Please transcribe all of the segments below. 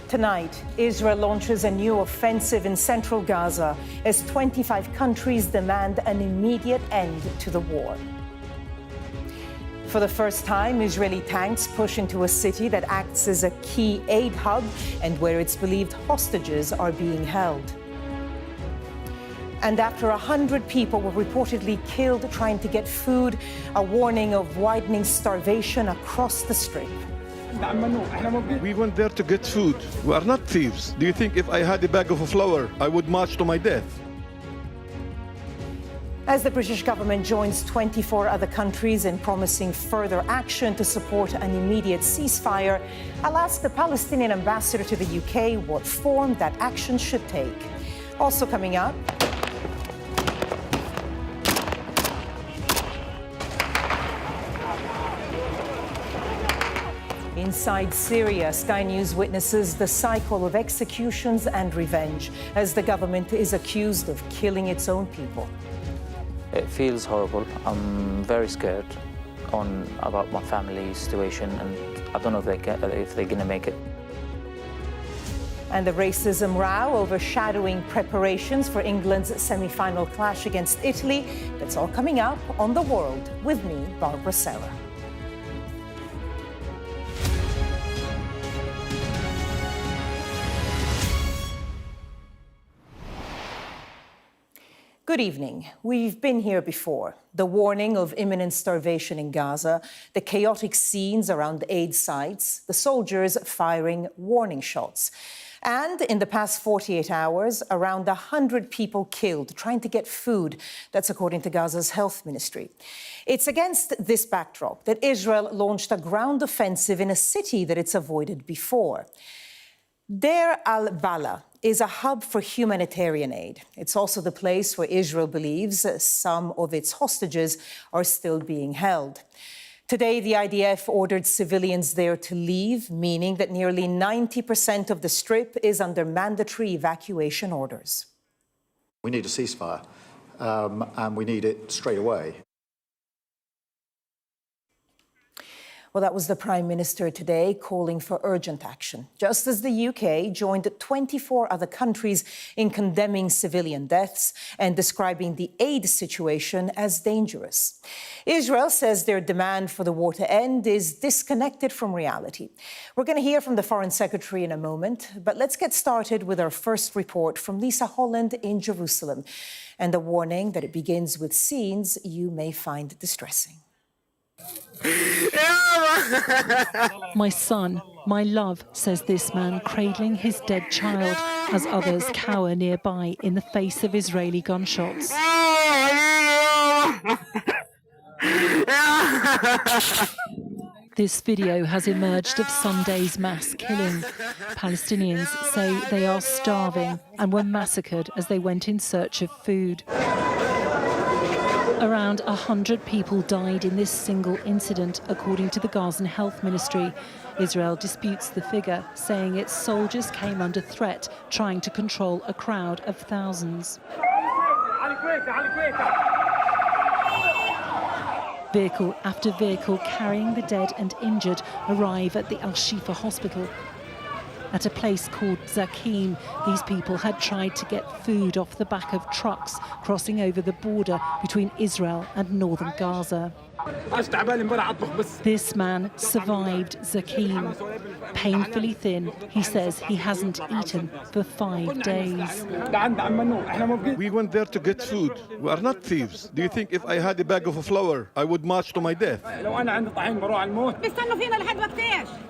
Tonight, Israel launches a new offensive in central Gaza as 25 countries demand an immediate end to the war. For the first time, Israeli tanks push into a city that acts as a key aid hub and where it's believed hostages are being held. And after 100 people were reportedly killed trying to get food, a warning of widening starvation across the Strip. We went there to get food. We are not thieves. Do you think if I had a bag of flour, I would march to my death? As the British government joins 24 other countries in promising further action to support an immediate ceasefire, I'll ask the Palestinian ambassador to the UK what form that action should take. Also coming up, inside Syria, Sky News witnesses the cycle of executions and revenge as the government is accused of killing its own people. It feels horrible. I'm very scared about my family's situation, and I don't know if they're going to make it. And the racism row overshadowing preparations for England's semi-final clash against Italy. That's all coming up on The World with me, Barbara Serra. Good evening. We've been here before. The warning of imminent starvation in Gaza, the chaotic scenes around aid sites, the soldiers firing warning shots. And in the past 48 hours, around 100 people killed trying to get food. That's according to Gaza's health ministry. It's against this backdrop that Israel launched a ground offensive in a city that it's avoided before. Deir al-Balah is a hub for humanitarian aid. It's also the place where Israel believes some of its hostages are still being held. Today, the IDF ordered civilians there to leave, meaning that nearly 90% of the Strip is under mandatory evacuation orders. We need a ceasefire, and we need it straight away. Well, that was the Prime Minister today calling for urgent action, just as the UK joined 24 other countries in condemning civilian deaths and describing the aid situation as dangerous. Israel says their demand for the war to end is disconnected from reality. We're going to hear from the Foreign Secretary in a moment, but let's get started with our first report from Lisa Holland in Jerusalem, and a warning that it begins with scenes you may find distressing. My son, my love, says this man, cradling his dead child as others cower nearby in the face of Israeli gunshots. This video has emerged of Sunday's mass killing. Palestinians say they are starving and were massacred as they went in search of food. Around 100 people died in this single incident, according to the Gazan health ministry. Israel disputes the figure, saying its soldiers came under threat, trying to control a crowd of thousands. Vehicle after vehicle carrying the dead and injured arrive at the Al-Shifa hospital. At a place called Hakim, these people had tried to get food off the back of trucks crossing over the border between Israel and northern Gaza. This man survived Hakim. Painfully thin, he says he hasn't eaten for 5 days. We went there to get food. We are not thieves. Do you think if I had a bag of flour, I would march to my death?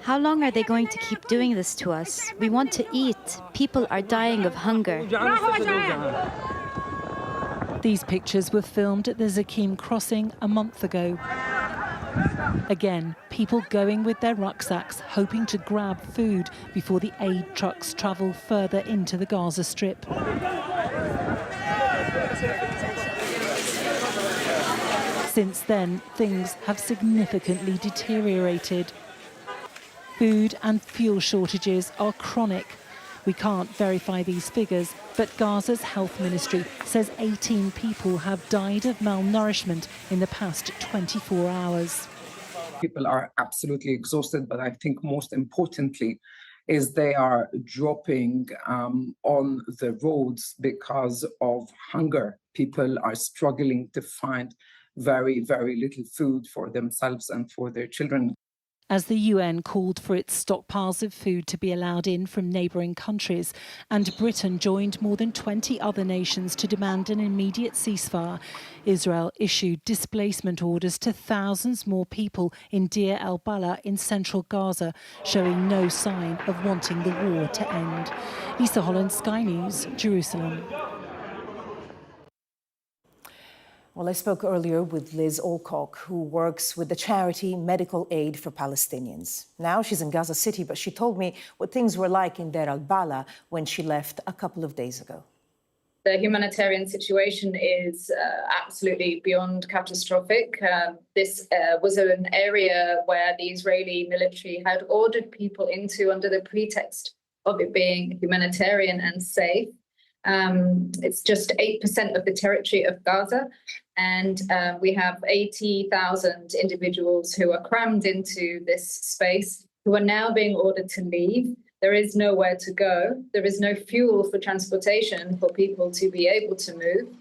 How long are they going to keep doing this to us? We want to eat. People are dying of hunger. These pictures were filmed at the Hakim crossing a month ago. Again, people going with their rucksacks, hoping to grab food before the aid trucks travel further into the Gaza Strip. Since then, things have significantly deteriorated. Food and fuel shortages are chronic. We can't verify these figures, but Gaza's health ministry says 18 people have died of malnourishment in the past 24 hours. People are absolutely exhausted, but I think most importantly, is they are dropping on the roads because of hunger. People are struggling to find very, very little food for themselves and for their children. As the UN called for its stockpiles of food to be allowed in from neighbouring countries, and Britain joined more than 20 other nations to demand an immediate ceasefire, Israel issued displacement orders to thousands more people in Deir el-Balah in central Gaza, showing no sign of wanting the war to end. Lisa Holland, Sky News, Jerusalem. Well, I spoke earlier with Liz Alcock, who works with the charity Medical Aid for Palestinians. Now she's in Gaza City, but she told me what things were like in Deir el-Balah when she left a couple of days ago. The humanitarian situation is absolutely beyond catastrophic. This was an area where the Israeli military had ordered people into under the pretext of it being humanitarian and safe. It's just 8% of the territory of Gaza, and we have 80,000 individuals who are crammed into this space, who are now being ordered to leave. There is nowhere to go. There is no fuel for transportation for people to be able to move.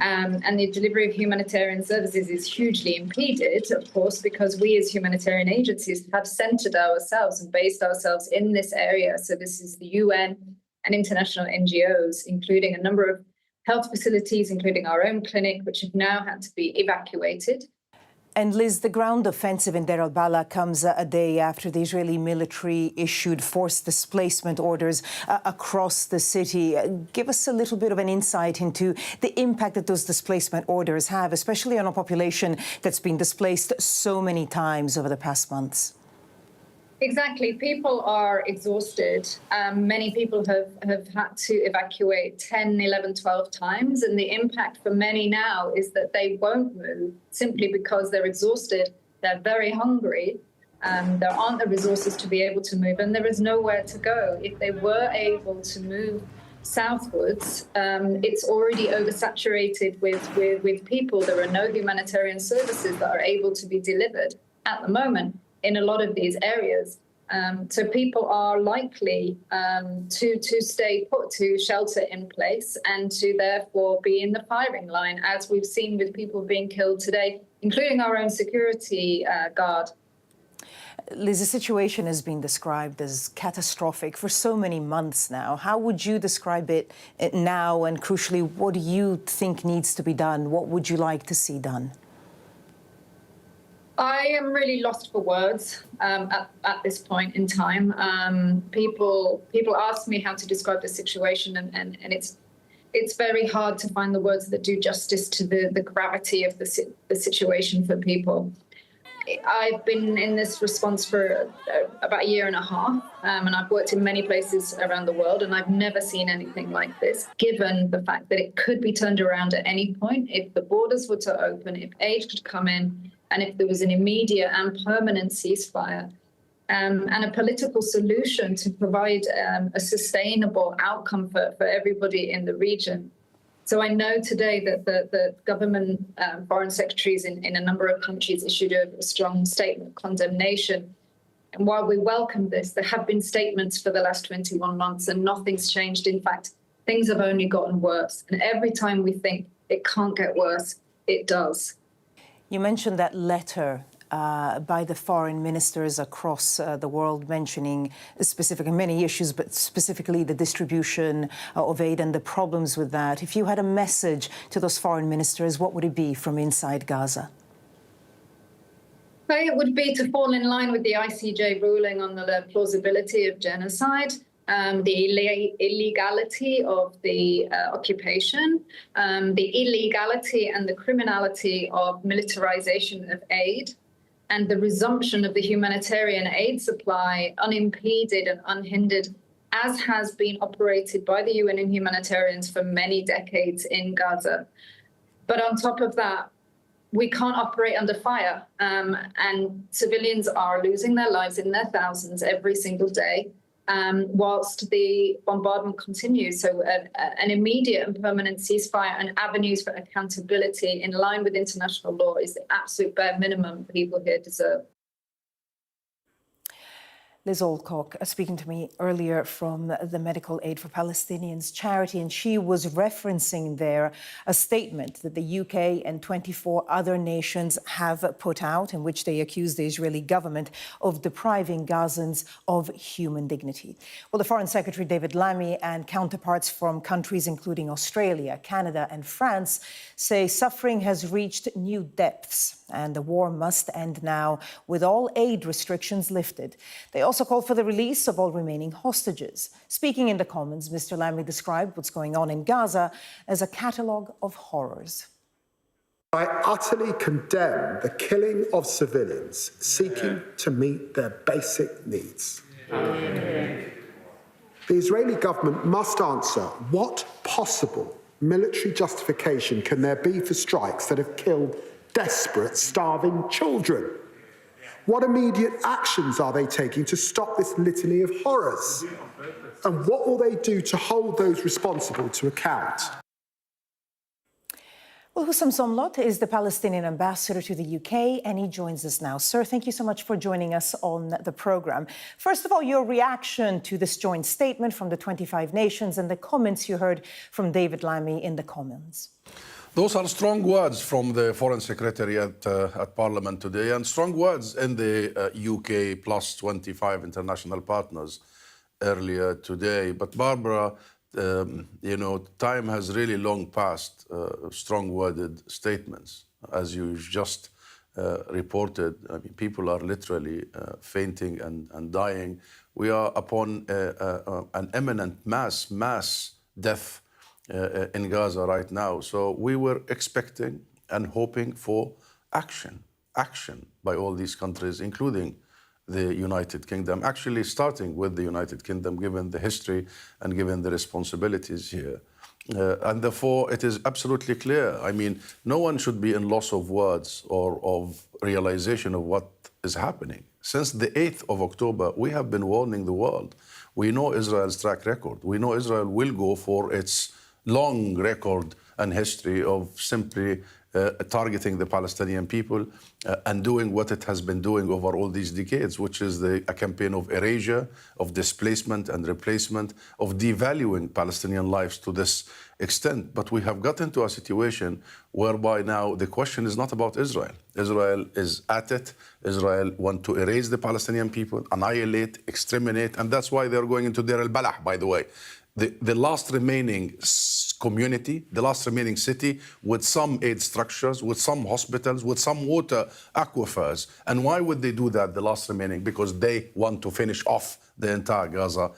And the delivery of humanitarian services is hugely impeded, of course, because we as humanitarian agencies have centred ourselves and based ourselves in this area. So this is the UN and international NGOs, including a number of health facilities, including our own clinic, which have now had to be evacuated. And Liz, the ground offensive in Deir el-Balah comes a day after the Israeli military issued forced displacement orders across the city. Give us a little bit of an insight into the impact that those displacement orders have, especially on a population that's been displaced so many times over the past months. Exactly. People are exhausted. Many people have had to evacuate 10, 11, 12 times. And the impact for many now is that they won't move simply because they're exhausted. They're very hungry. There aren't the resources to be able to move, and there is nowhere to go. If they were able to move southwards, it's already oversaturated with people. There are no humanitarian services that are able to be delivered at the moment in a lot of these areas. So people are likely to stay put, to shelter in place, and to therefore be in the firing line, as we've seen with people being killed today, including our own security guard. Liz, the situation has been described as catastrophic for so many months now. How would you describe it now? And crucially, what do you think needs to be done? What would you like to see done? I am really lost for words at this point in time. People ask me how to describe the situation, and it's very hard to find the words that do justice to the gravity of the situation for people. I've been in this response for about a year and a half, and I've worked in many places around the world, and I've never seen anything like this, given the fact that it could be turned around at any point if the borders were to open, if aid could come in, and if there was an immediate and permanent ceasefire and a political solution to provide a sustainable outcome for everybody in the region. So I know today that the government foreign secretaries in a number of countries issued a strong statement of condemnation. And while we welcome this, there have been statements for the last 21 months and nothing's changed. In fact, things have only gotten worse. And every time we think it can't get worse, it does. You mentioned that letter by the foreign ministers across the world mentioning many issues, but specifically the distribution of aid and the problems with that. If you had a message to those foreign ministers, what would it be from inside Gaza? It would be to fall in line with the ICJ ruling on the plausibility of genocide, the illegality of the occupation, the illegality and the criminality of militarization of aid, and the resumption of the humanitarian aid supply unimpeded and unhindered, as has been operated by the UN and humanitarians for many decades in Gaza. But on top of that, we can't operate under fire, and civilians are losing their lives in their thousands every single day, whilst the bombardment continues. So an immediate and permanent ceasefire and avenues for accountability in line with international law is the absolute bare minimum people here deserve. Liz Alcock speaking to me earlier from the Medical Aid for Palestinians charity, and she was referencing there a statement that the UK and 24 other nations have put out in which they accuse the Israeli government of depriving Gazans of human dignity. Well, the Foreign Secretary David Lammy and counterparts from countries including Australia, Canada and France say suffering has reached new depths and the war must end now with all aid restrictions lifted. They also called for the release of all remaining hostages. Speaking in the Commons, Mr. Lammy described what's going on in Gaza as a catalogue of horrors. I utterly condemn the killing of civilians seeking to meet their basic needs. The Israeli government must answer what possible military justification can there be for strikes that have killed desperate, starving children? What immediate actions are they taking to stop this litany of horrors? And what will they do to hold those responsible to account? Well, Hussam Somlot is the Palestinian ambassador to the UK, and he joins us now. Sir, thank you so much for joining us on the programme. First of all, your reaction to this joint statement from the 25 nations and the comments you heard from David Lammy in the Commons. Those are strong words from the Foreign Secretary at Parliament today, and strong words in the UK plus 25 international partners earlier today. But Barbara, time has really long passed strong-worded statements. As you just reported, I mean, people are literally fainting and dying. We are upon an imminent mass death in Gaza right now. So we were expecting and hoping for action by all these countries, including the United Kingdom, actually starting with the United Kingdom, given the history and given the responsibilities here. And therefore, it is absolutely clear. I mean, no one should be in loss of words or of realization of what is happening. Since the 8th of October, we have been warning the world. We know Israel's track record. We know Israel will go for its long record and history of simply targeting the Palestinian people and doing what it has been doing over all these decades, which is a campaign of erasure, of displacement and replacement, of devaluing Palestinian lives to this extent. But we have got into a situation whereby now the question is not about Israel. Israel is at it. Israel wants to erase the Palestinian people, annihilate, exterminate, and that's why they're going into Deir al-Balah, by the way. The last remaining community, the last remaining city with some aid structures, with some hospitals, with some water aquifers. And why would they do that, the last remaining? Because they want to finish off the entire Gaza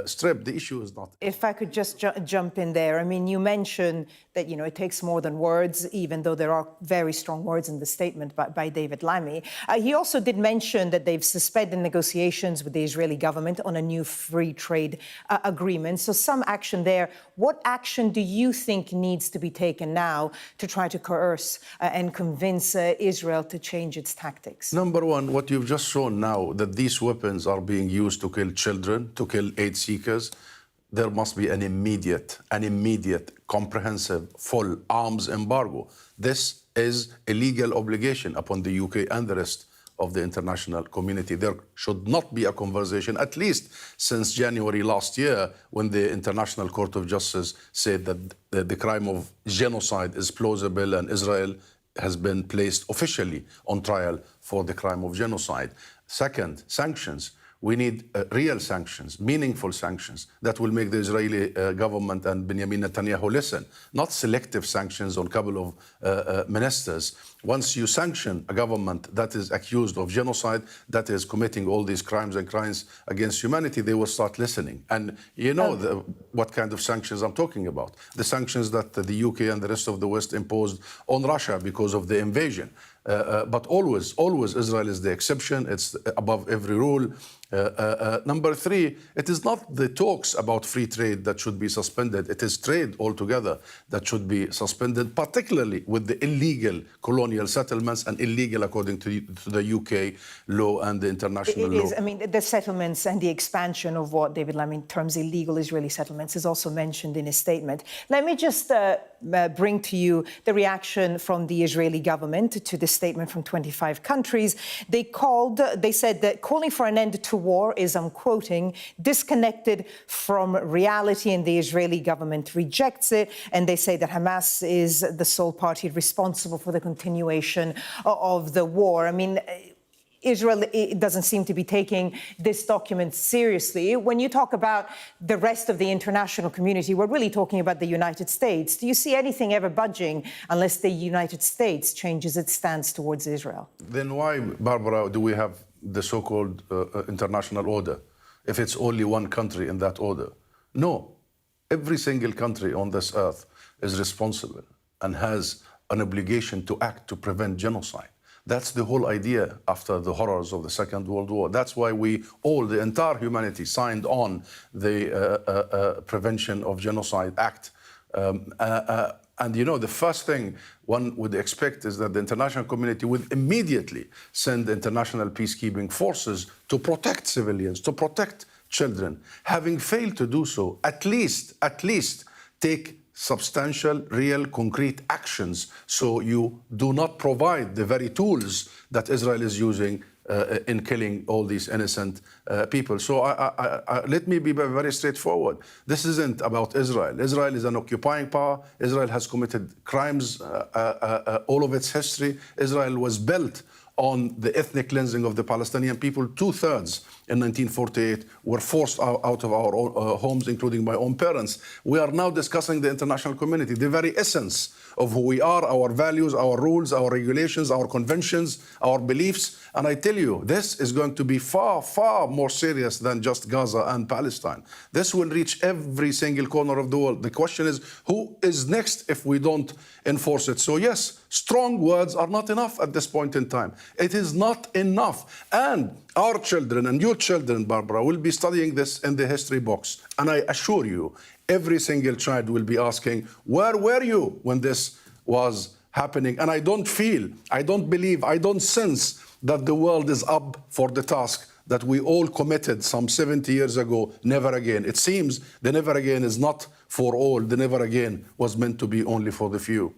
Strip. The issue is not... If I could just jump in there. I mean, you mentioned that, it takes more than words, even though there are very strong words in the statement by David Lammy. He also did mention that they've suspended negotiations with the Israeli government on a new free trade agreement. So some action there. What action do you think needs to be taken now to try to coerce and convince Israel to change its tactics? Number one, what you've just shown now, that these weapons are being used to kill children, to kill aid seekers. There must be an immediate, comprehensive, full arms embargo. This is a legal obligation upon the UK and the rest of the international community. There should not be a conversation, at least since January last year, when the International Court of Justice said that the crime of genocide is plausible and Israel has been placed officially on trial for the crime of genocide. Second, sanctions. We need real sanctions, meaningful sanctions that will make the Israeli government and Benjamin Netanyahu listen, not selective sanctions on a couple of ministers. Once you sanction a government that is accused of genocide, that is committing all these crimes and crimes against humanity, they will start listening. And you know what kind of sanctions I'm talking about. The sanctions that the UK and the rest of the West imposed on Russia because of the invasion. But always Israel is the exception. It's above every rule. Number three, it is not the talks about free trade that should be suspended. It is trade altogether that should be suspended, particularly with the illegal colonial settlements and illegal according to the UK law and the international law. I mean, the settlements and the expansion of what David Lammy terms illegal Israeli settlements is also mentioned in his statement. Let me just bring to you the reaction from the Israeli government to this statement from 25 countries. They said that calling for an end to war is, I'm quoting, disconnected from reality, and the Israeli government rejects it. And they say that Hamas is the sole party responsible for the continuation of the war. I mean, Israel doesn't seem to be taking this document seriously. When you talk about the rest of the international community, we're really talking about the United States. Do you see anything ever budging unless the United States changes its stance towards Israel? Then why, Barbara, do we have the so-called international order if it's only one country in that order? No. Every single country on this earth is responsible and has an obligation to act to prevent genocide. That's the whole idea after the horrors of the Second World War. That's why the entire humanity signed on the Prevention of Genocide Act. And you know, the first thing one would expect is that the international community would immediately send international peacekeeping forces to protect civilians, to protect children. Having failed to do so, at least take substantial, real, concrete actions so you do not provide the very tools that Israel is using in killing all these innocent people. So let me be very straightforward. This isn't about Israel. Israel is an occupying power. Israel has committed crimes all of its history. Israel was built on the ethnic cleansing of the Palestinian people. 2/3 in 1948 were forced out of our homes, including my own parents. We are now discussing the international community, the very essence of who we are, our values, our rules, our regulations, our conventions, our beliefs. And I tell you, this is going to be far, far more serious than just Gaza and Palestine. This will reach every single corner of the world. The question is, who is next if we don't enforce it? So yes, strong words are not enough at this point in time. It is not enough. And our children and your children, Barbara, will be studying this in the history books. And I assure you, every single child will be asking, where were you when this was happening? And I don't believe, I don't sense that the world is up for the task that we all committed some 70 years ago, never again. It seems the never again is not for all. The never again was meant to be only for the few.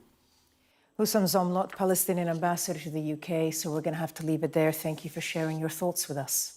Hussam Zomlot, Palestinian ambassador to the UK. So we're going to have to leave it there. Thank you for sharing your thoughts with us.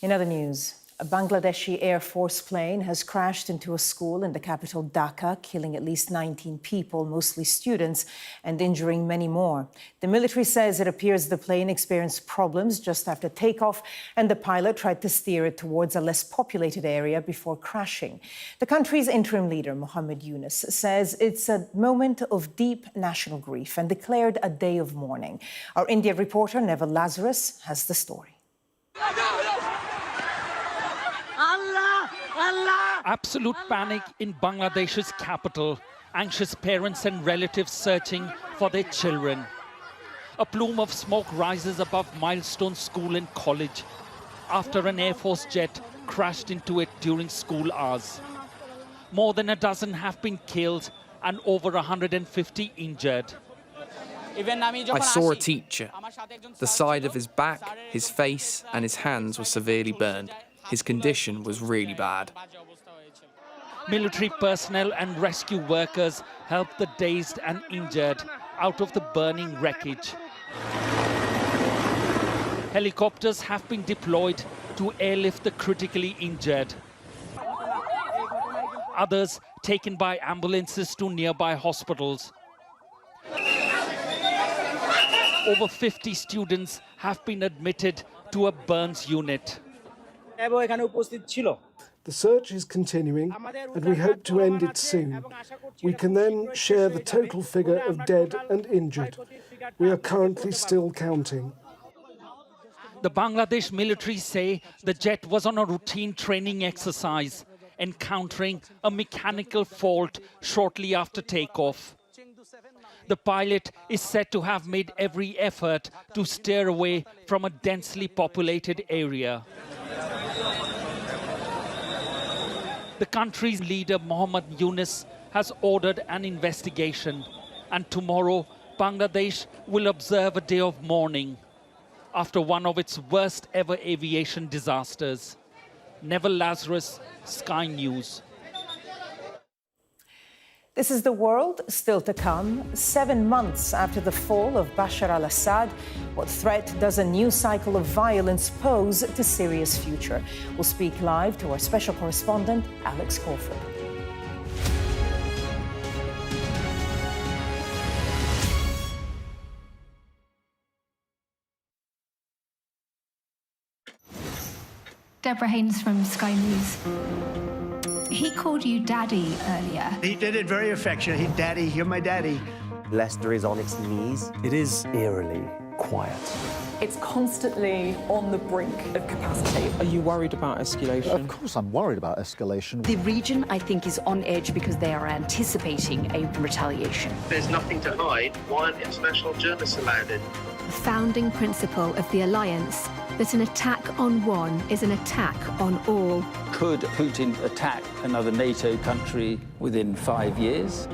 In other news, a Bangladeshi Air Force plane has crashed into a school in the capital Dhaka, killing at least 19 people, mostly students, and injuring many more. The military says it appears the plane experienced problems just after takeoff, and the pilot tried to steer it towards a less populated area before crashing. The country's interim leader, Mohammed Yunus, says it's a moment of deep national grief and declared a day of mourning. Our India reporter, Neville Lazarus, has the story. Absolute panic in Bangladesh's capital. Anxious parents and relatives searching for their children. A plume of smoke rises above Milestone School and College after an Air Force jet crashed into it during school hours. More than a dozen have been killed and over 150 injured. I saw a teacher. The side of his back, his face and his hands were severely burned. His condition was really bad. Military personnel and rescue workers helped the dazed and injured out of the burning wreckage. Helicopters have been deployed to airlift the critically injured. Others taken by ambulances to nearby hospitals. Over 50 students have been admitted to a burns unit. The search is continuing, and we hope to end it soon. We can then share the total figure of dead and injured. We are currently still counting. The Bangladesh military say the jet was on a routine training exercise, encountering a mechanical fault shortly after takeoff. The pilot is said to have made every effort to steer away from a densely populated area. The country's leader, Mohammed Yunus, has ordered an investigation, and tomorrow Bangladesh will observe a day of mourning after one of its worst ever aviation disasters. Neville Lazarus, Sky News. This is The World, still to come. 7 months after the fall of Bashar al-Assad, what threat does a new cycle of violence pose to Syria's future? We'll speak live to our special correspondent, Alex Crawford. Deborah Haynes from Sky News. He called you Daddy earlier. He did it very affectionately. Daddy, you're my daddy. Leicester is on its knees. It is eerily quiet. It's constantly on the brink of capacity. Are you worried about escalation? Of course I'm worried about escalation. The region, I think, is on edge because they are anticipating a retaliation. There's nothing to hide. Why aren't international journalists allowed in? The founding principle of the alliance, that an attack on one is an attack on all. Could Putin attack another NATO country within 5 years?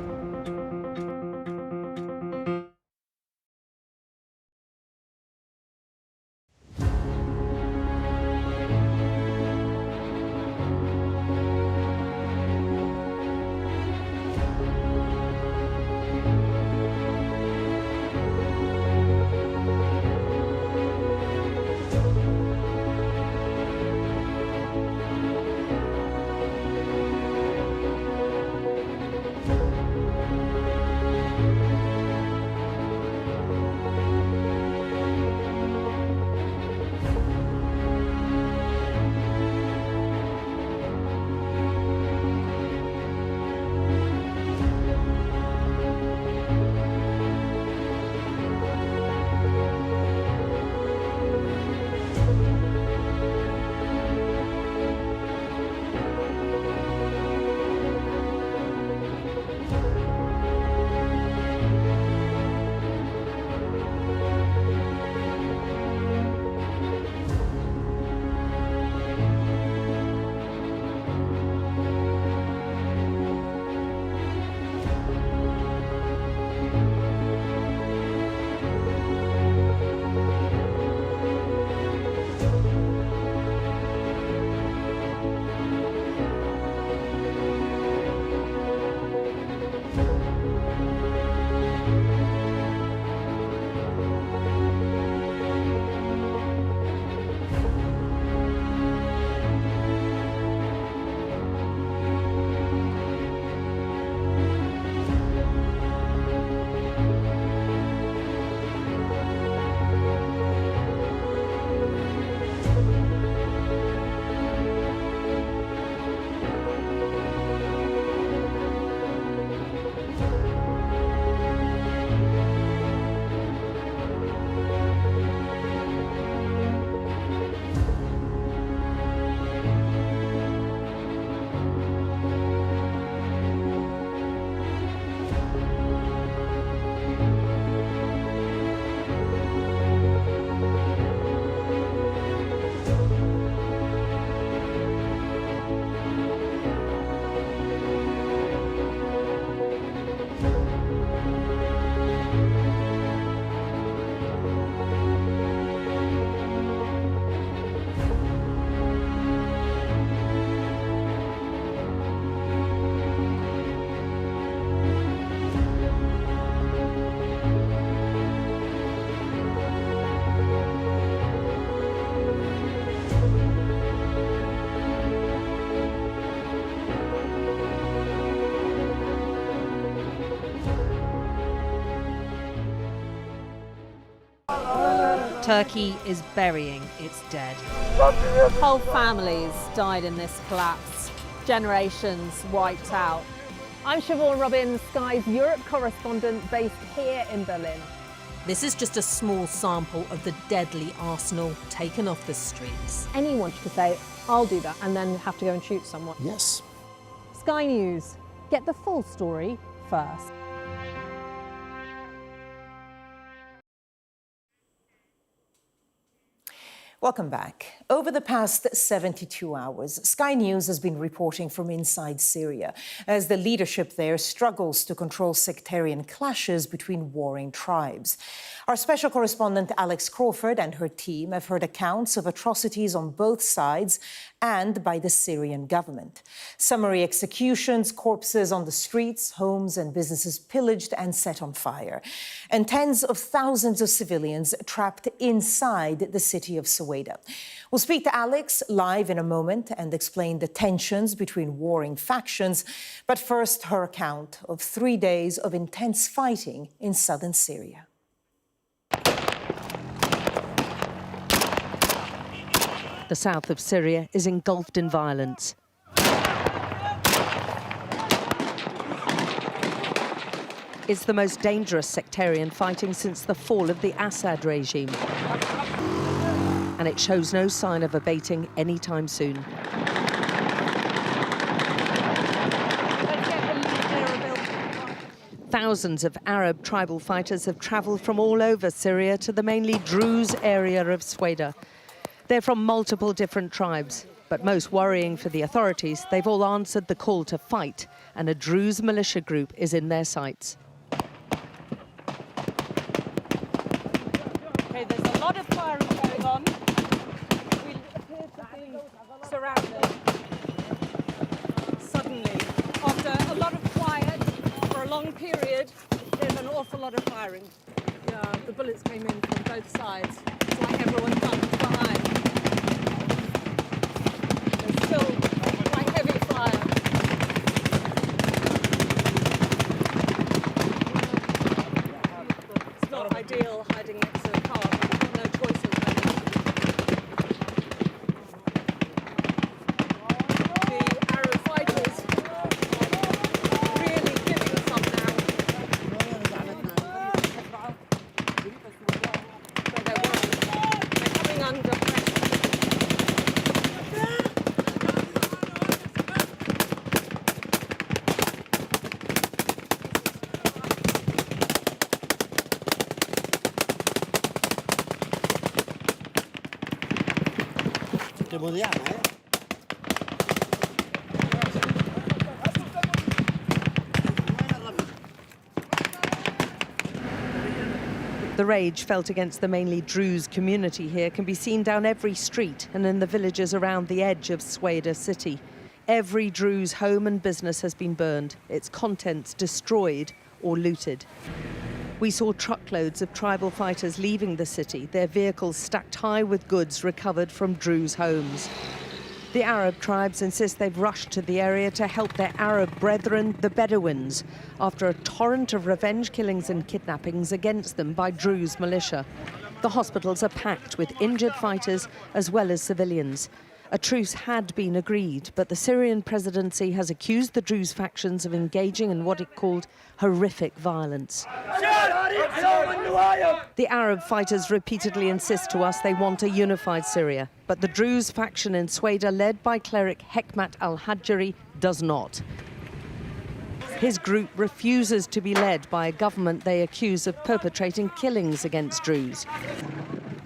Turkey is burying its dead. Whole families died in this collapse. Generations wiped out. I'm Siobhan Robbins, Sky's Europe correspondent based here in Berlin. This is just a small sample of the deadly arsenal taken off the streets. Anyone could say, I'll do that, and then have to go and shoot someone. Yes. Sky News, get the full story first. Welcome back. Over the past 72 hours, Sky News has been reporting from inside Syria as the leadership there struggles to control sectarian clashes between warring tribes. Our special correspondent Alex Crawford and her team have heard accounts of atrocities on both sides and by the Syrian government. Summary executions, corpses on the streets, homes and businesses pillaged and set on fire, and tens of thousands of civilians trapped inside the city of Suwaida. We'll speak to Alex live in a moment and explain the tensions between warring factions. But first, her account of 3 days of intense fighting in southern Syria. The south of Syria is engulfed in violence. It's the most dangerous sectarian fighting since the fall of the Assad regime. And it shows no sign of abating anytime soon. Thousands of Arab tribal fighters have travelled from all over Syria to the mainly Druze area of Suwaida. They're from multiple different tribes, but most worrying for the authorities, they've all answered the call to fight, and a Druze militia group is in their sights. Okay, there's a lot of firing going on. We appear to be surrounded. Suddenly, after a lot of quiet for a long period, there's an awful lot of firing. The bullets came in from both sides. It's like everyone comes behind. There's still quite heavy fire. It's not ideal hiding next to a car, but no choice in that. The Arab fighters really giving some now. So they're coming under pressure. The rage felt against the mainly Druze community here can be seen down every street and in the villages around the edge of Suwaida city. Every Druze home and business has been burned, its contents destroyed or looted. We saw truckloads of tribal fighters leaving the city, their vehicles stacked high with goods recovered from Druze homes. The Arab tribes insist they've rushed to the area to help their Arab brethren, the Bedouins, after a torrent of revenge killings and kidnappings against them by Druze militia. The hospitals are packed with injured fighters as well as civilians. A truce had been agreed, but the Syrian presidency has accused the Druze factions of engaging in what it called horrific violence. The Arab fighters repeatedly insist to us they want a unified Syria, but the Druze faction in Suwaida, led by cleric Hekmat al-Hajjari, does not. His group refuses to be led by a government they accuse of perpetrating killings against Druze.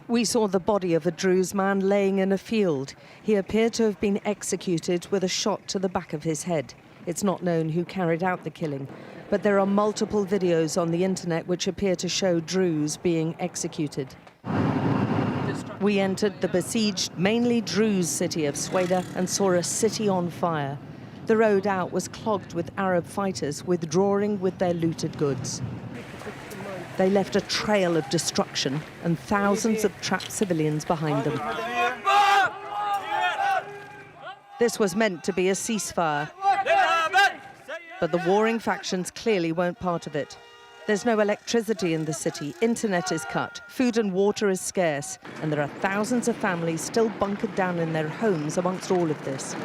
We saw the body of a Druze man laying in a field. He appeared to have been executed with a shot to the back of his head. It's not known who carried out the killing, but there are multiple videos on the internet which appear to show Druze being executed. We entered the besieged, mainly Druze city of Suwaida and saw a city on fire. The road out was clogged with Arab fighters withdrawing with their looted goods. They left a trail of destruction and thousands of trapped civilians behind them. This was meant to be a ceasefire, but the warring factions clearly weren't part of it. There's no electricity in the city, internet is cut, food and water is scarce, and there are thousands of families still bunkered down in their homes amongst all of this.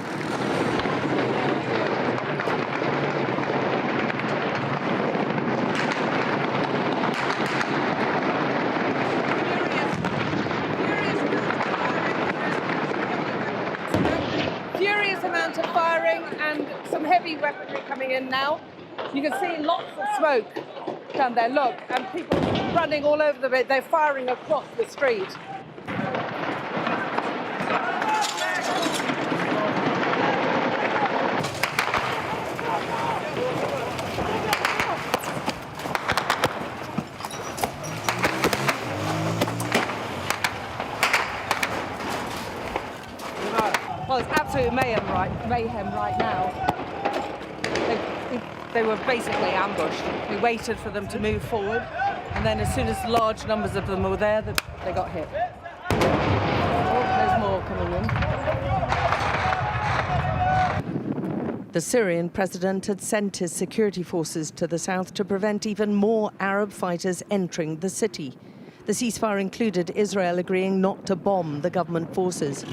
Amount of firing and some heavy weaponry coming in now. You can see lots of smoke down there, look, and people running all over the bit. They're firing across the street. Well, it's absolute mayhem right now. They were basically ambushed. We waited for them to move forward, and then as soon as large numbers of them were there, they got hit. Oh, there's more coming in. The Syrian president had sent his security forces to the south to prevent even more Arab fighters entering the city. The ceasefire included Israel agreeing not to bomb the government forces.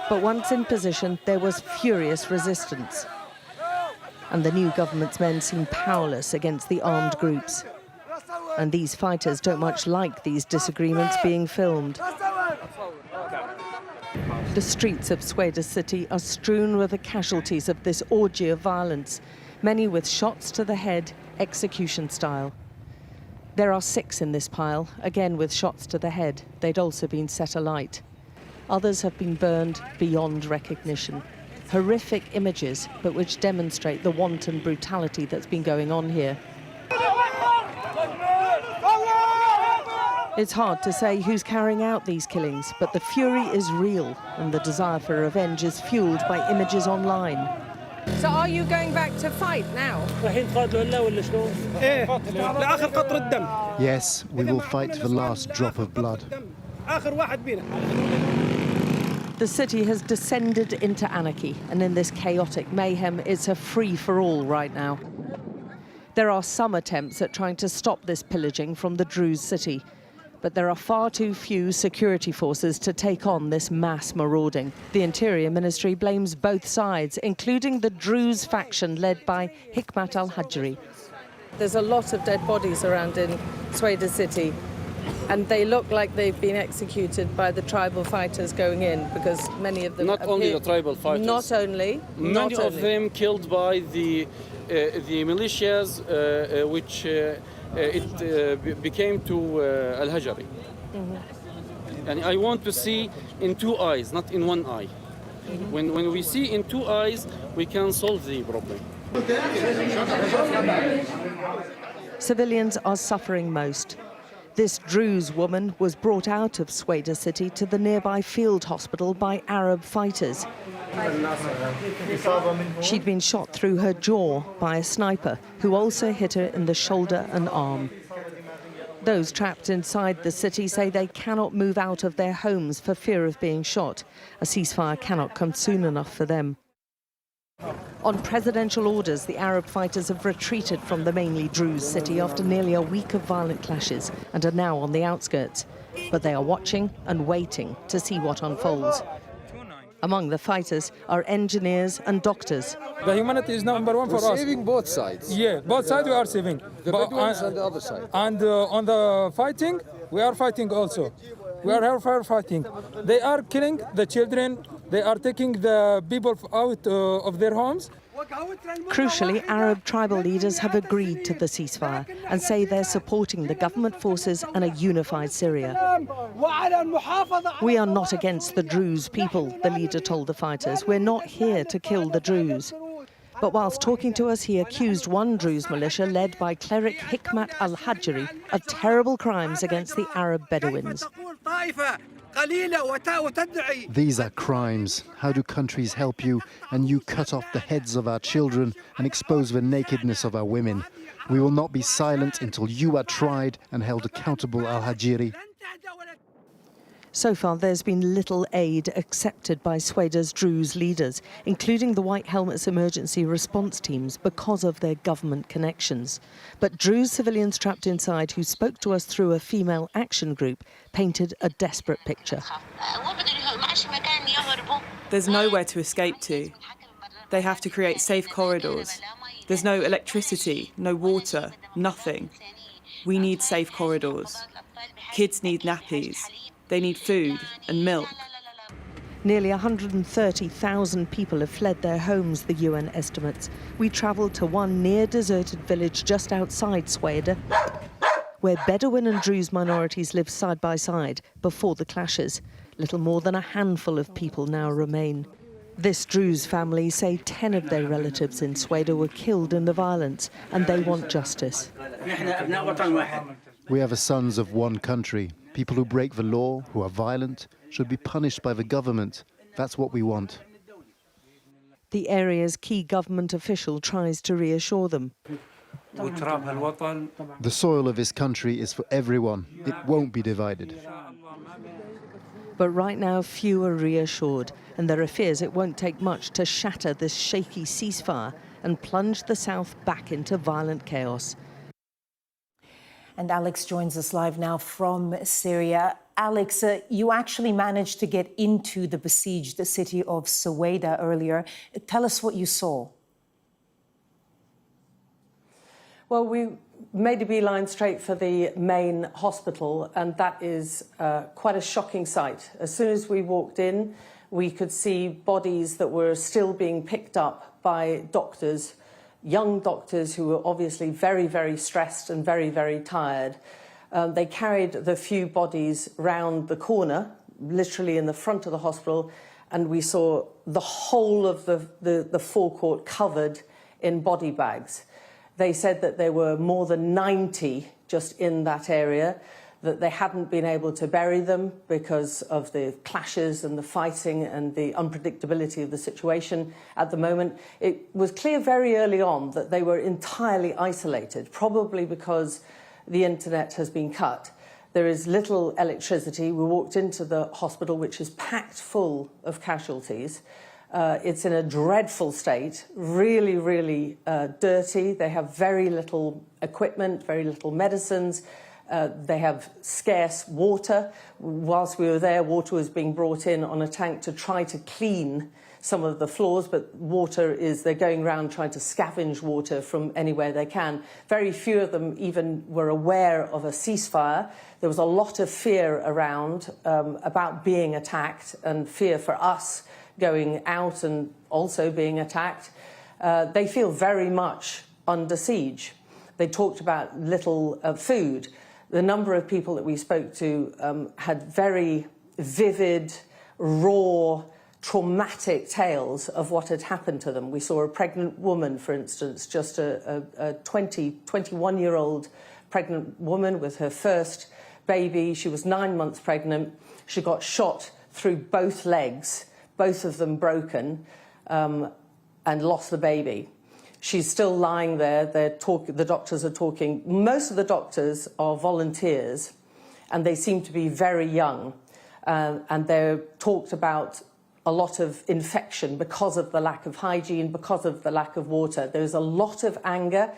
But once in position, there was furious resistance. And the new government's men seem powerless against the armed groups. And these fighters don't much like these disagreements being filmed. The streets of Sweda city are strewn with the casualties of this orgy of violence, many with shots to the head, execution style. There are 6 in this pile, again with shots to the head. They'd also been set alight. Others have been burned beyond recognition. Horrific images, but which demonstrate the wanton brutality that's been going on here. It's hard to say who's carrying out these killings, but the fury is real, and the desire for revenge is fueled by images online. So are you going back to fight now? Yes, we will fight to the last drop of blood. The city has descended into anarchy, and in this chaotic mayhem, it's a free-for-all right now. There are some attempts at trying to stop this pillaging from the Druze city, but there are far too few security forces to take on this mass marauding. The Interior Ministry blames both sides, including the Druze faction led by Hikmat al-Hajri. There's a lot of dead bodies around in Sweda city, and they look like they've been executed by the tribal fighters going in, because many of them... Not only the tribal fighters. Not only. Many of them killed by the militias, which became to al-Hajri. And I want to see in 2 eyes, not in 1 eye. When we see in 2 eyes, we can solve the problem. Civilians are suffering most. This Druze woman was brought out of Sweda city to the nearby field hospital by Arab fighters. She'd been shot through her jaw by a sniper, who also hit her in the shoulder and arm. Those trapped inside the city say they cannot move out of their homes for fear of being shot. A ceasefire cannot come soon enough for them. On presidential orders, the Arab fighters have retreated from the mainly Druze city after nearly a week of violent clashes and are now on the outskirts. But they are watching and waiting to see what unfolds. Among the fighters are engineers and doctors. The humanity is number one for us. We're saving both sides. Yeah, both sides we are saving. The Bedouins and the other side. And on the fighting, we are fighting also. We are here fighting. They are killing the children. They are taking the people out of their homes. Crucially, Arab tribal leaders have agreed to the ceasefire and say they're supporting the government forces and a unified Syria. We are not against the Druze people, the leader told the fighters. We're not here to kill the Druze. But whilst talking to us, he accused one Druze militia led by cleric Hikmat al-Hajri of terrible crimes against the Arab Bedouins. These are crimes. How do countries help you and you cut off the heads of our children and expose the nakedness of our women? We will not be silent until you are tried and held accountable, al-Hajri. So far, there's been little aid accepted by Sweda's Druze leaders, including the White Helmets emergency response teams, because of their government connections. But Druze civilians trapped inside, who spoke to us through a female action group, painted a desperate picture. There's nowhere to escape to. They have to create safe corridors. There's no electricity, no water, nothing. We need safe corridors. Kids need nappies. They need food and milk. Nearly 130,000 people have fled their homes, the UN estimates. We travelled to one near-deserted village just outside Sweda, where Bedouin and Druze minorities lived side by side before the clashes. Little more than a handful of people now remain. This Druze family say 10 of their relatives in Sweda were killed in the violence, and they want justice. We are the sons of one country. People who break the law, who are violent, should be punished by the government. That's what we want. The area's key government official tries to reassure them. The soil of this country is for everyone. It won't be divided. But right now, few are reassured, and there are fears it won't take much to shatter this shaky ceasefire and plunge the south back into violent chaos. And Alex joins us live now from Syria. Alex, you actually managed to get into the besieged city of Suwaida earlier. Tell us what you saw. Well, we made a beeline straight for the main hospital, and that is quite a shocking sight. As soon as we walked in, we could see bodies that were still being picked up by doctors, young doctors who were obviously very, very stressed and very, very tired. They carried the few bodies round the corner, literally in the front of the hospital, and we saw the whole of the forecourt covered in body bags. They said that there were more than 90 just in that area, that they hadn't been able to bury them because of the clashes and the fighting and the unpredictability of the situation at the moment. It was clear very early on that they were entirely isolated, probably because the internet has been cut. There is little electricity. We walked into the hospital, which is packed full of casualties. It's in a dreadful state, really, really dirty. They have very little equipment, very little medicines. They have scarce water. Whilst we were there, water was being brought in on a tank to try to clean some of the floors, but they're going around trying to scavenge water from anywhere they can. Very few of them even were aware of a ceasefire. There was a lot of fear around about being attacked, and fear for us going out and also being attacked. They feel very much under siege. They talked about little food. The number of people that we spoke to had very vivid, raw, traumatic tales of what had happened to them. We saw a pregnant woman, for instance, just a 21-year-old pregnant woman with her first baby. She was 9 months pregnant. She got shot through both legs, both of them broken, and lost the baby. She's still lying there. The doctors are talking. Most of the doctors are volunteers, and they seem to be very young. And they're talked about a lot of infection because of the lack of hygiene, because of the lack of water. There's a lot of anger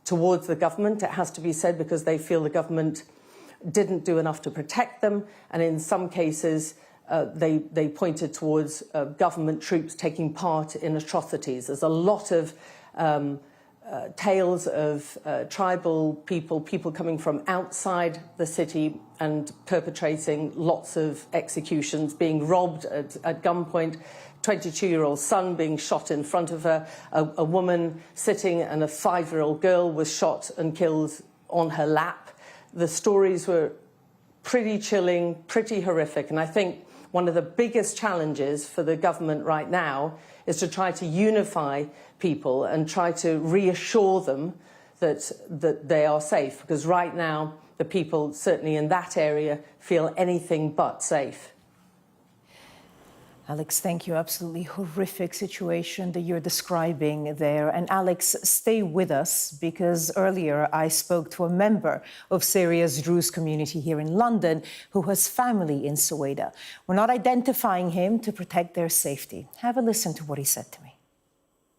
towards the government, it has to be said, because they feel the government didn't do enough to protect them. And in some cases, they pointed towards government troops taking part in atrocities. There's a lot of tales of tribal people coming from outside the city and perpetrating lots of executions, being robbed at gunpoint, 22-year-old son being shot in front of her, a woman sitting and a 5-year-old girl was shot and killed on her lap. The stories were pretty chilling, pretty horrific, and I think one of the biggest challenges for the government right now is to try to unify people and try to reassure them that they are safe, because right now the people, certainly in that area, feel anything but safe. Alex, thank you. Absolutely horrific situation that you're describing there. And Alex, stay with us, because earlier I spoke to a member of Syria's Druze community here in London who has family in Suwaida. We're not identifying him to protect their safety. Have a listen to what he said to me.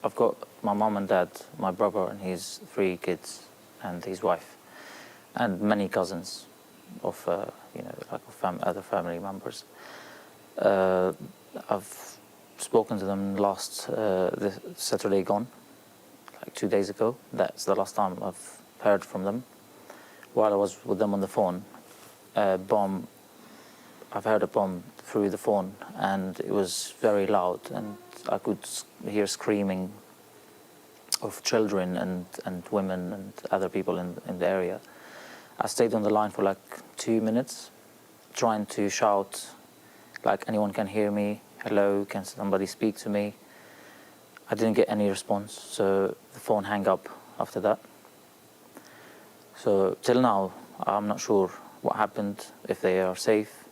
I've got my mum and dad, my brother and his 3 kids and his wife, and many cousins of, other family members. I've spoken to them last this Saturday gone, like 2 days ago. That's the last time I've heard from them. While I was with them on the phone, I've heard a bomb through the phone, and it was very loud, and I could hear screaming of children and women and other people in the area. I stayed on the line for like 2 minutes, trying to shout, like, anyone can hear me, hello, can somebody speak to me? I didn't get any response, so the phone hung up after that. So till now, I'm not sure what happened, if they are safe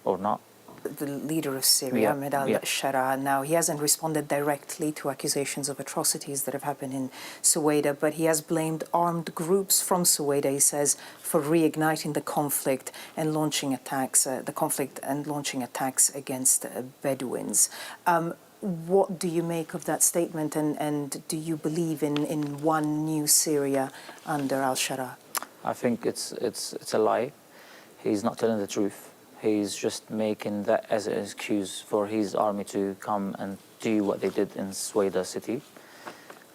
or not. The leader of Syria, Ahmed al-Shara, now he hasn't responded directly to accusations of atrocities that have happened in Suwaida, but he has blamed armed groups from Suwaida, he says, for reigniting the conflict and launching attacks, against Bedouins. What do you make of that statement, and do you believe in one new Syria under al-Shara? I think it's a lie. He's not telling the truth. He's just making that as an excuse for his army to come and do what they did in Suwaida city.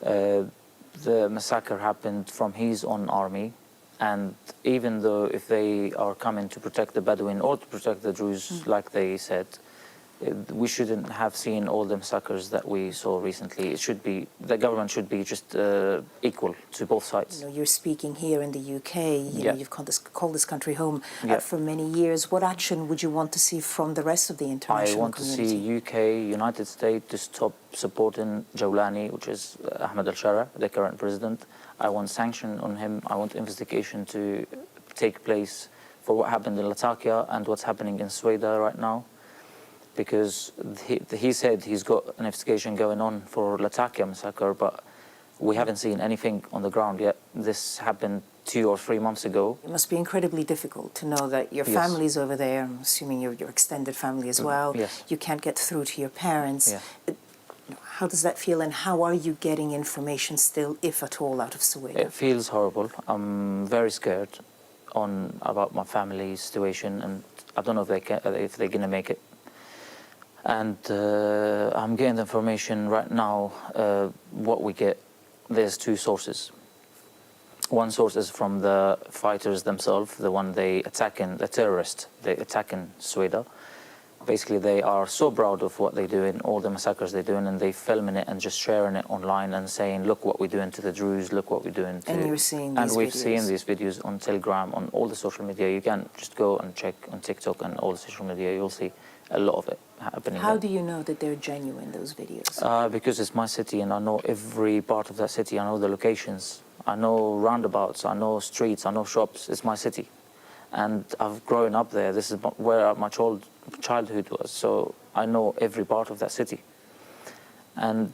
The massacre happened from his own army, and even though if they are coming to protect the Bedouin or to protect the Druze, like they said, we shouldn't have seen all the massacres that we saw recently. It should be, the government should be just equal to both sides. You know, you're speaking here in the UK, you know, you've called this country home for many years. What action would you want to see from the rest of the international community? I want to see UK, United States to stop supporting Jawlani, which is Ahmed al-Shara, the current president. I want sanction on him. I want investigation to take place for what happened in Latakia and what's happening in Suwaida right now. Because he said he's got an investigation going on for Latakia massacre, but we haven't seen anything on the ground yet. This happened 2 or 3 months ago. It must be incredibly difficult to know that your family's over there, I'm assuming your extended family as well. Yes. You can't get through to your parents. Yeah. How does that feel, and how are you getting information still, if at all, out of Suwaida? It feels horrible. I'm very scared about my family's situation, and I don't know if they're going to make it. And I'm getting the information right now, what we get. There's 2 sources. One source is from the fighters themselves, the one they attacking, the terrorists, they attacking Suwaida. Basically, they are so proud of what they're doing, all the massacres they're doing, and they filming it and just sharing it online and saying, look what we're doing to the Druze, look what we're doing to... And you're seeing these videos? And we've seen these videos on Telegram, on all the social media. You can just go and check on TikTok and all the social media, you'll see a lot of it happening. How do you know that they're genuine, those videos? Because it's my city and I know every part of that city. I know the locations, I know roundabouts, I know streets, I know shops. It's my city. And I've grown up there. This is where my childhood was. So I know every part of that city. And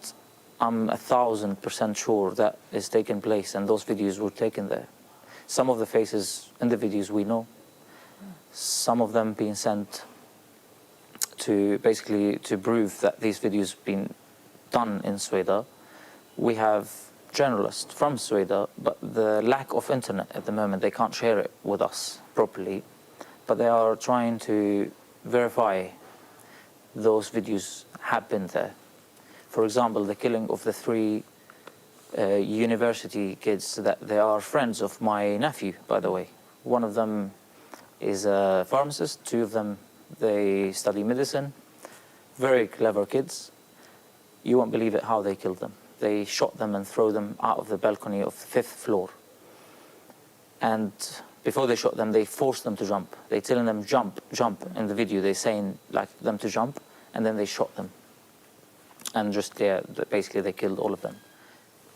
I'm 1,000% sure that is taking place and those videos were taken there. Some of the faces in the videos we know. Some of them being sent to basically to prove that these videos been done in Suwaida. We have journalists from Suwaida, but the lack of internet at the moment, they can't share it with us properly. But they are trying to verify those videos happened there. For example, the killing of the 3 university kids that they are friends of my nephew, by the way. One of them is a pharmacist, 2 of them they study medicine, very clever kids. You won't believe it how they killed them. They shot them and threw them out of the balcony of the 5th floor. And before they shot them, they forced them to jump. They're telling them, jump, jump. In the video, they're saying like them to jump, and then they shot them. And just, basically they killed all of them.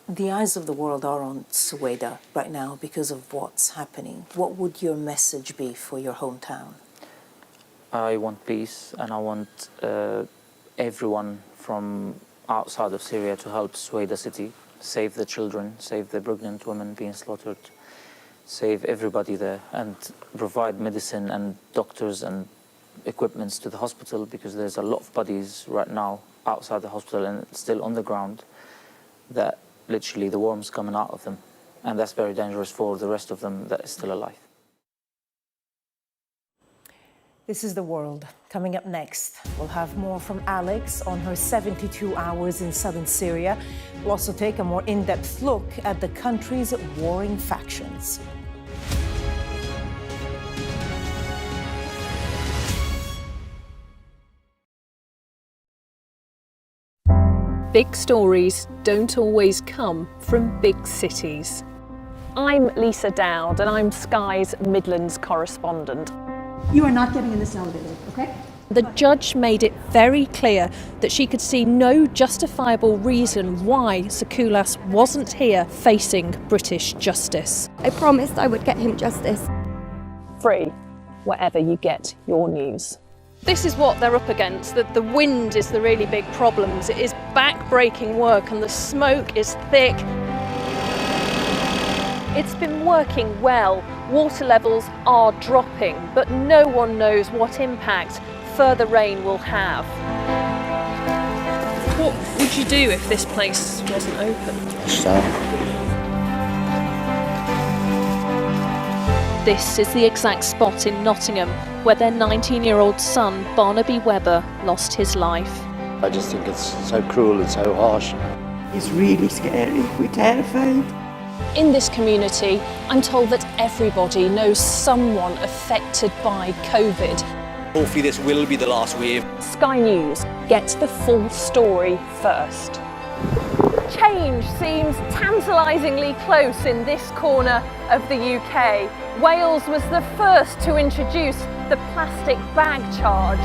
The eyes of the world are on Suwaida right now because of what's happening. What would your message be for your hometown? I want peace, and I want everyone from outside of Syria to help Suwaida city, save the children, save the pregnant women being slaughtered, save everybody there, and provide medicine and doctors and equipments to the hospital, because there's a lot of bodies right now outside the hospital and still on the ground that literally the worms coming out of them, and that's very dangerous for the rest of them that is still alive. This is The World. Coming up next, we'll have more from Alex on her 72 hours in southern Syria. We'll also take a more in-depth look at the country's warring factions. Big stories don't always come from big cities. I'm Lisa Dowd and I'm Sky's Midlands correspondent. You are not getting in this elevator, okay? The judge made it very clear that she could see no justifiable reason why Sakulas wasn't here facing British justice. I promised I would get him justice. Free. wherever you get your news. This is what they're up against. The wind is the really big problems. It is back-breaking work and the smoke is thick. It's been working well. Water levels are dropping, but no one knows what impact further rain will have. What would you do if this place wasn't open? This is the exact spot in Nottingham where their 19-year-old son, Barnaby Webber, lost his life. I just think it's so cruel and so harsh. It's really scary. We're terrified. In this community, I'm told that everybody knows someone affected by COVID. Hopefully this will be the last wave. Sky News gets the full story first. Change seems tantalisingly close in this corner of the UK. Wales was the first to introduce the plastic bag charge.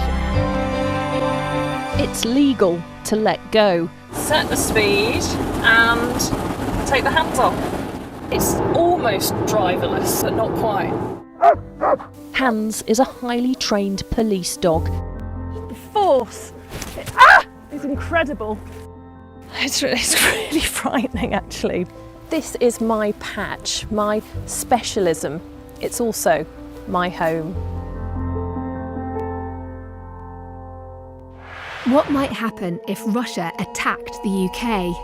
It's legal to let go. Set the speed and take the hands off. It's almost driverless, but not quite. Hans is a highly trained police dog. The force is incredible. It's really frightening, actually. This is my patch, my specialism. It's also my home. What might happen if Russia attacked the UK?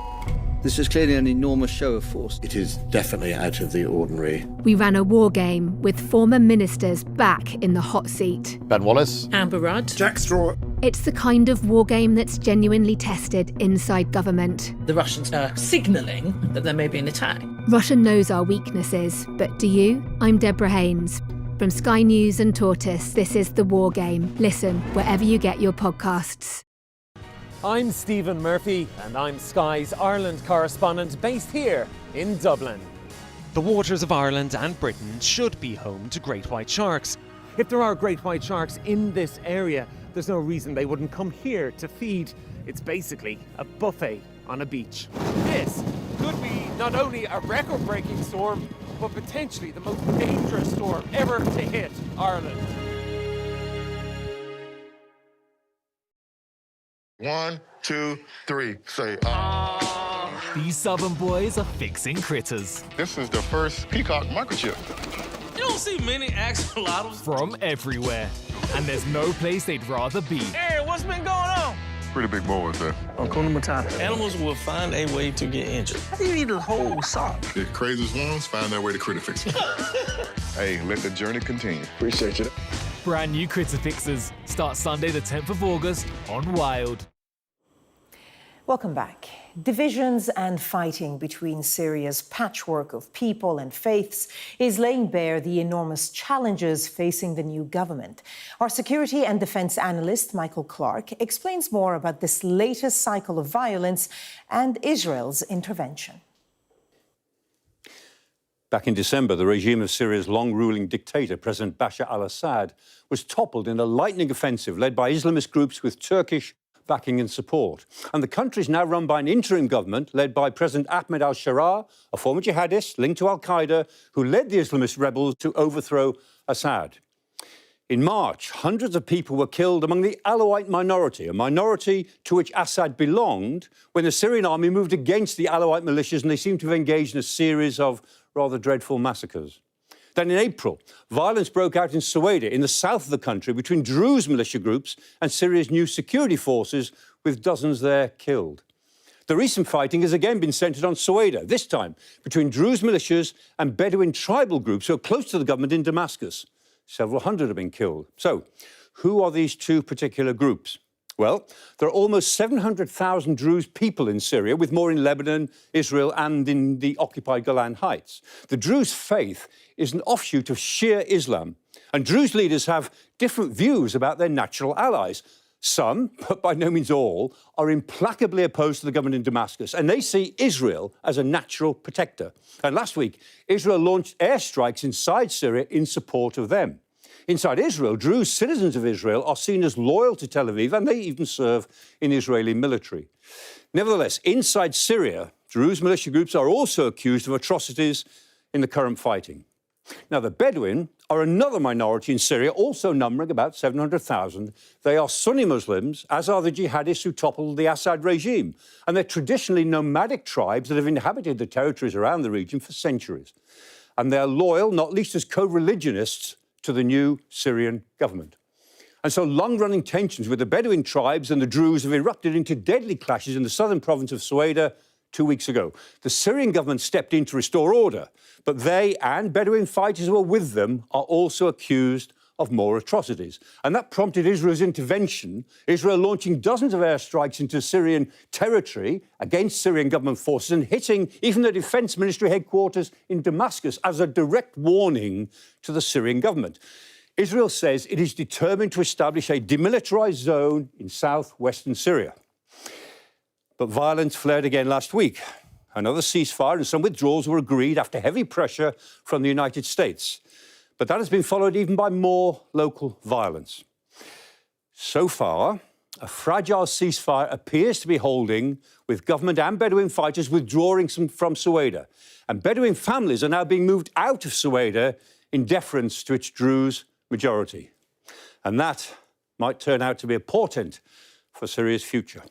This is clearly an enormous show of force. It is definitely out of the ordinary. We ran a war game with former ministers back in the hot seat. Ben Wallace. Amber Rudd. Jack Straw. It's the kind of war game that's genuinely tested inside government. The Russians are signalling that there may be an attack. Russia knows our weaknesses, but do you? I'm Deborah Haynes. From Sky News and Tortoise, this is The War Game. Listen wherever you get your podcasts. I'm Stephen Murphy, and I'm Sky's Ireland correspondent based here in Dublin. The waters of Ireland and Britain should be home to great white sharks. If there are great white sharks in this area, there's no reason they wouldn't come here to feed. It's basically a buffet on a beach. This could be not only a record-breaking storm, but potentially the most dangerous storm ever to hit Ireland. 1, 2, 3, say These southern boys are fixing critters. This is the first peacock microchip. You don't see many axolotls from everywhere. And there's no place they'd rather be. Hey, what's been going on? Pretty big boys there. Hakuna Matata. Animals will find a way to get injured. How do you eat a whole sock? The craziest ones find their way to critter fix. Hey, let the journey continue. Appreciate you. Brand new Critter Fixers start Sunday the 10th of August on Wild. Welcome back. Divisions and fighting between Syria's patchwork of people and faiths is laying bare the enormous challenges facing the new government. Our security and defence analyst, Michael Clark, explains more about this latest cycle of violence and Israel's intervention. Back in December, the regime of Syria's long-ruling dictator, President Bashar al-Assad, was toppled in a lightning offensive led by Islamist groups with Turkish backing and support. And the country is now run by an interim government led by President Ahmed al-Sharaa, a former jihadist linked to al-Qaeda, who led the Islamist rebels to overthrow Assad. In March, hundreds of people were killed among the Alawite minority, a minority to which Assad belonged, when the Syrian army moved against the Alawite militias, and they seemed to have engaged in a series of rather dreadful massacres. Then in April, violence broke out in Suwaida, in the south of the country, between Druze militia groups and Syria's new security forces, with dozens there killed. The recent fighting has again been centred on Suwaida, this time between Druze militias and Bedouin tribal groups who are close to the government in Damascus. Several hundred have been killed. So, who are these two particular groups? Well, there are almost 700,000 Druze people in Syria, with more in Lebanon, Israel and in the occupied Golan Heights. The Druze faith is an offshoot of Shia Islam, and Druze leaders have different views about their natural allies. Some, but by no means all, are implacably opposed to the government in Damascus, and they see Israel as a natural protector. And last week, Israel launched airstrikes inside Syria in support of them. Inside Israel, Druze citizens of Israel are seen as loyal to Tel Aviv, and they even serve in Israeli military. Nevertheless, inside Syria, Druze militia groups are also accused of atrocities in the current fighting. Now, the Bedouin are another minority in Syria, also numbering about 700,000. They are Sunni Muslims, as are the jihadists who toppled the Assad regime. And they're traditionally nomadic tribes that have inhabited the territories around the region for centuries. And they're loyal, not least as co-religionists, to the new Syrian government. And so long-running tensions with the Bedouin tribes and the Druze have erupted into deadly clashes in the southern province of Sueda 2 weeks ago. The Syrian government stepped in to restore order, but they and Bedouin fighters who were with them are also accused of more atrocities. And that prompted Israel's intervention, Israel launching dozens of airstrikes into Syrian territory against Syrian government forces and hitting even the defense ministry headquarters in Damascus as a direct warning to the Syrian government. Israel says it is determined to establish a demilitarized zone in southwestern Syria. But violence flared again last week. Another ceasefire and some withdrawals were agreed after heavy pressure from the United States. But that has been followed even by more local violence. So far, a fragile ceasefire appears to be holding, with government and Bedouin fighters withdrawing from Sueda. And Bedouin families are now being moved out of Sueda in deference to its Druze majority. And that might turn out to be a portent for Syria's future.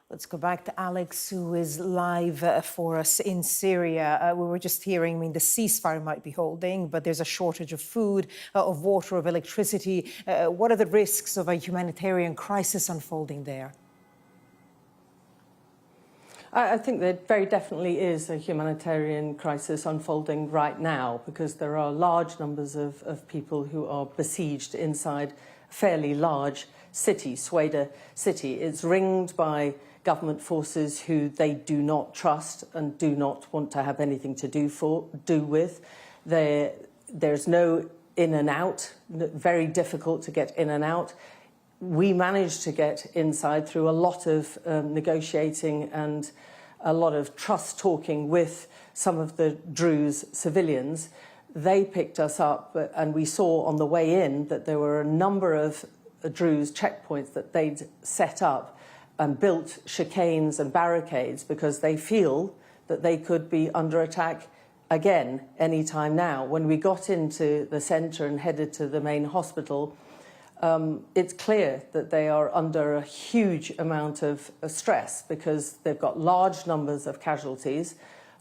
Let's go back to Alex, who is live for us in Syria. We were just hearing, the ceasefire might be holding, but there's a shortage of food, of water, of electricity. What are the risks of a humanitarian crisis unfolding there? I think there very definitely is a humanitarian crisis unfolding right now, because there are large numbers of people who are besieged inside a fairly large city, Sueda city. It's ringed by government forces who they do not trust and do not want to have anything to do with. There's no in and out, very difficult to get in and out. We managed to get inside through a lot of negotiating and a lot of trust talking with some of the Druze civilians. They picked us up, and we saw on the way in that there were a number of Druze checkpoints that they'd set up and built chicanes and barricades because they feel that they could be under attack again any time now. When we got into the centre and headed to the main hospital, it's clear that they are under a huge amount of stress because they've got large numbers of casualties,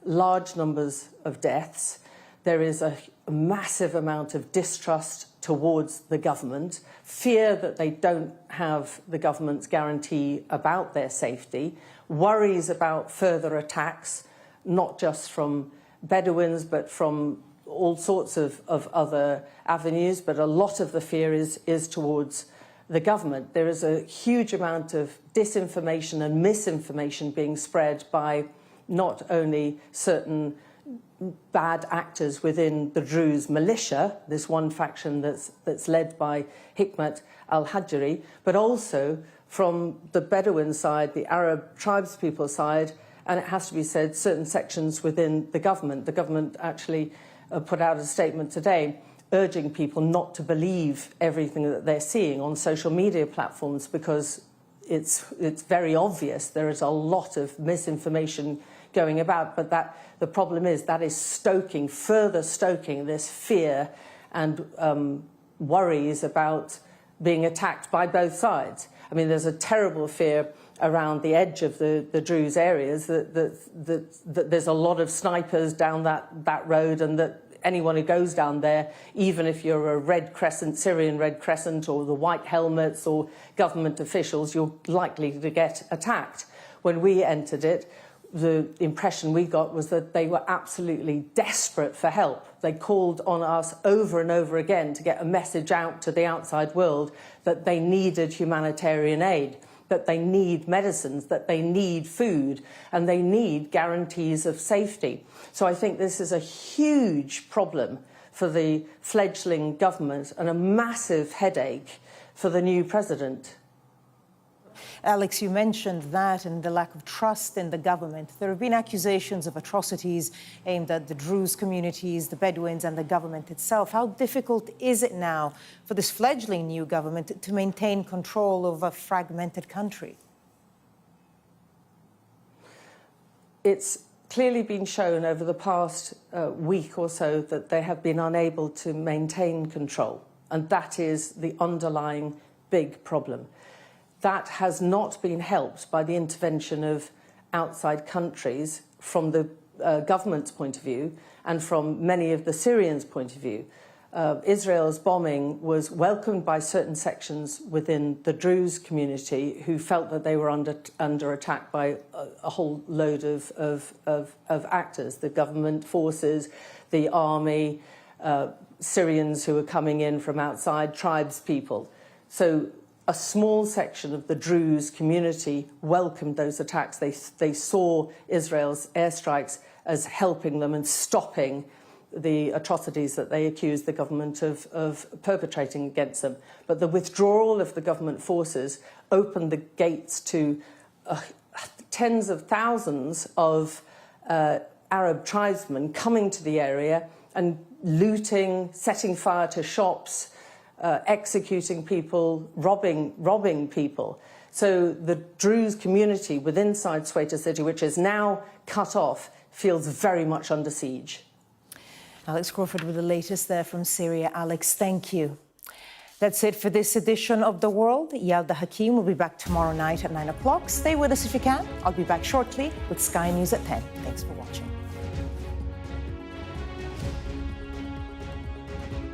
large numbers of deaths. There is a massive amount of distrust towards the government, fear that they don't have the government's guarantee about their safety, worries about further attacks, not just from Bedouins, but from all sorts of other avenues. But a lot of the fear is towards the government. There is a huge amount of disinformation and misinformation being spread by not only certain bad actors within the Druze militia, this one faction that's led by Hikmat al-Hajjari, but also from the Bedouin side, the Arab tribespeople side, and it has to be said, certain sections within the government. The government actually put out a statement today urging people not to believe everything that they're seeing on social media platforms because it's very obvious there is a lot of misinformation going about, but the problem is that is further stoking this fear and worries about being attacked by both sides. I mean, there's a terrible fear around the edge of the Druze areas that there's a lot of snipers down that road, and that anyone who goes down there, even if you're a Red Crescent, Syrian Red Crescent, or the White Helmets or government officials, you're likely to get attacked. When we entered it, the impression we got was that they were absolutely desperate for help. They called on us over and over again to get a message out to the outside world that they needed humanitarian aid, that they need medicines, that they need food, and they need guarantees of safety. So I think this is a huge problem for the fledgling government and a massive headache for the new president. Alex, you mentioned that and the lack of trust in the government. There have been accusations of atrocities aimed at the Druze communities, the Bedouins and the government itself. How difficult is it now for this fledgling new government to maintain control of a fragmented country? It's clearly been shown over the past week or so that they have been unable to maintain control, and that is the underlying big problem. That has not been helped by the intervention of outside countries from the government's point of view and from many of the Syrians' point of view. Israel's bombing was welcomed by certain sections within the Druze community who felt that they were under attack by a whole load of actors, the government forces, the army, Syrians who were coming in from outside, tribes people. So a small section of the Druze community welcomed those attacks. They saw Israel's airstrikes as helping them and stopping the atrocities that they accused the government of perpetrating against them. But the withdrawal of the government forces opened the gates to tens of thousands of Arab tribesmen coming to the area and looting, setting fire to shops, executing people, robbing people. So the Druze community within Ceuta city, which is now cut off, feels very much under siege. Alex Crawford with the latest there from Syria. Alex, thank you. That's it for this edition of The World. Yalda Hakim will be back tomorrow night at 9 o'clock. Stay with us if you can. I'll be back shortly with Sky News at 10. Thanks for watching.